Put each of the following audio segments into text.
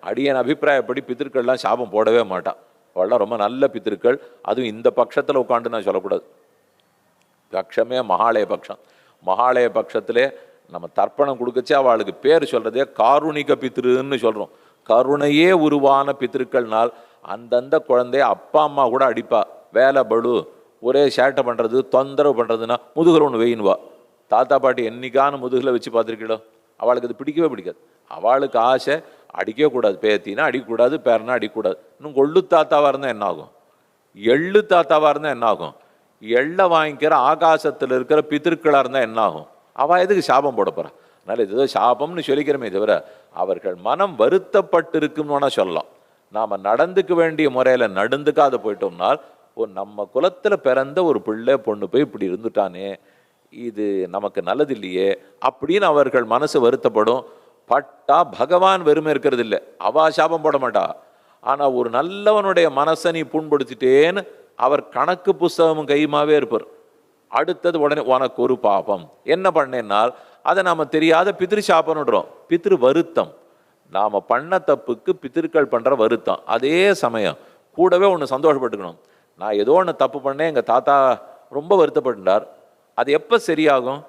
அடியன் அபிப்பிராயப்படி பித்திருக்கள்லாம் சாபம் போடவே மாட்டான். அவள்லாம் ரொம்ப நல்ல பித்திருக்கள். அதுவும் இந்த பட்சத்தில் உட்காந்து நான் சொல்லக்கூடாது. பட்சமே மகாலய பட்சம். மகாலய பட்சத்திலே நம்ம தர்ப்பணம் கொடுக்கச்சு அவளுக்கு பேர் சொல்றதே காருணிக பித்திருன்னு சொல்றோம். கருணையே உருவான பித்திருக்கள்னால் அந்தந்த குழந்தைய அப்பா அம்மா கூட அடிப்பா. வேலை பளு, ஒரே சேட்டை பண்ணுறது, தொந்தரவு பண்ணுறதுன்னா முதுகில் ஒன்று வெயின்வா. தாத்தா பாட்டி என்னைக்கான முதுகில் வச்சு பார்த்துருக்கீங்களோ? அவளுக்கு அது பிடிக்கவே பிடிக்காது. அவளுக்கு ஆசை அடிக்கவே கூடாது. பேத்தினா அடிக்கக்கூடாது, பேரனா அடிக்கக்கூடாது. இன்னும் கொள்ளு தாத்தாவாக இருந்தால் என்ன ஆகும்? எள்ளு தாத்தாவாக இருந்தால் என்ன ஆகும்? எள்ளை வாங்கிக்கிற ஆகாசத்தில் இருக்கிற பித்திருக்களாக இருந்தால் என்ன ஆகும்? அவள் எதுக்கு சாபம் போட போகிறான்? அதனால் இது ஏதோ சாபம்னு சொல்லிக்கிறோமே தவிர அவர்கள் மனம் வருத்தப்பட்டு இருக்குன்னு சொல்லலாம். நாம் நடந்துக்க வேண்டிய முறையில் நடந்துக்காத போயிட்டோம்னால், நம்ம குலத்தில் பிறந்த ஒரு பிள்ளை பொண்ணு போய் இப்படி இருந்துட்டானே, இது நமக்கு நல்லது இல்லையே அப்படின்னு அவர்கள் மனசு வருத்தப்படும். பட்டா பகவான் வெறுமை இருக்கிறது இல்லை, அவா சாபம் போட மாட்டா. ஆனால் ஒரு நல்லவனுடைய மனசை நீ புண்படுத்திட்டேன்னு அவர் கணக்கு புஸ்தகமும் கையுமாவே இருப்பார். அடுத்தது உடனே உனக்கு ஒரு பாபம் என்ன பண்ணேன்னால் அதை நாம் தெரியாத பித்திரு சாபம்ன்றோம். பித்திரு வருத்தம், நாம் பண்ண தப்புக்கு பித்திருக்கள் பண்ணுற வருத்தம். அதே சமயம் கூடவே ஒன்று சந்தோஷப்பட்டுக்கணும். நான் ஏதோ ஒன்று தப்பு பண்ணேன், எங்கள் தாத்தா ரொம்ப வருத்தப்பட்டார். அது எப்போ சரியாகும்?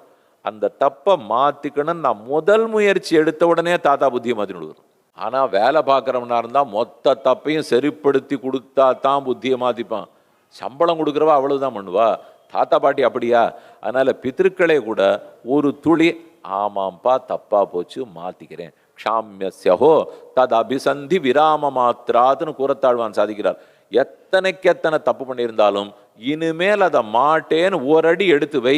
அந்த தப்பை மாற்றிக்கணும்னு நான் முதல் முயற்சி எடுத்த உடனே தாத்தா புத்தியை மாற்றி விடுவோம். ஆனால் வேலை பார்க்குறவனா இருந்தால் மொத்த தப்பையும் சரிப்படுத்தி கொடுத்தா தான் புத்தியை மாற்றிப்பான். சம்பளம் கொடுக்குறவா அவ்வளவுதான் பண்ணுவா. தாத்தா பாட்டி அப்படியா? அதனால் பித்திருக்களே கூட ஒரு துளி ஆமாம்ப்பா தப்பா போச்சு மாற்றிக்கிறேன், க்ஷாமியஸ்யஹோ தது அபிசந்தி விராம மாத்திராதுன்னு கூறத்தாழ்வான் சாதிக்கிறார். எத்தனை தப்பு பண்ணியிருந்தாலும் இனிமேல் அதை மாட்டேன்னு ஒரு அடி எடுத்து வை.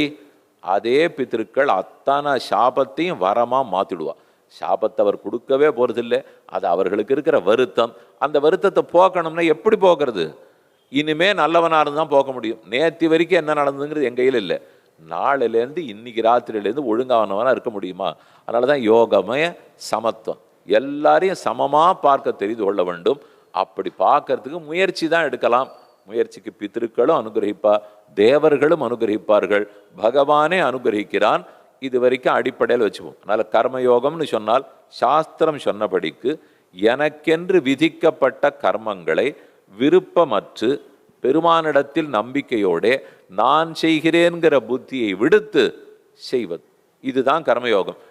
அதே பித்திருக்கள் அத்தனை சாபத்தையும் வரமா மாற்றிடுவா. சாபத்தை அவர் கொடுக்கவே போகிறதில்லை. அது அவர்களுக்கு இருக்கிற வருத்தம். அந்த வருத்தத்தை போக்கணும்னா எப்படி போக்குறது? இனிமே நல்லவனாக இருந்து தான் போக்க முடியும். நேற்று வரைக்கும் என்ன நடந்ததுங்கிறது என் கையில் இல்லை. நாளிலேருந்து இன்னைக்கு ராத்திரியிலேருந்து ஒழுங்கானவனாக இருக்க முடியுமா? அதனால தான் யோகமய சமத்துவம், எல்லாரையும் சமமாக பார்க்க தெரிந்து கொள்ள வேண்டும். அப்படி பார்க்கறதுக்கு முயற்சி தான் எடுக்கலாம். முயற்சிக்கு பித்திருக்களும் அனுகிரகிப்பா, தேவர்களும் அனுகிரகிப்பார்கள், பகவானே அனுகிரகிக்கிறான். இது வரைக்கும் அடிப்படையில் வச்சுப்போம். அதனால் கர்மயோகம்னு சொன்னால் சாஸ்திரம் சொன்னபடிக்கு எனக்கென்று விதிக்கப்பட்ட கர்மங்களை விருப்பமற்று பெருமானிடத்தில் நம்பிக்கையோட நான் செய்கிறேன்கிற புத்தியை விடுத்து செய்வது, இதுதான் கர்மயோகம்.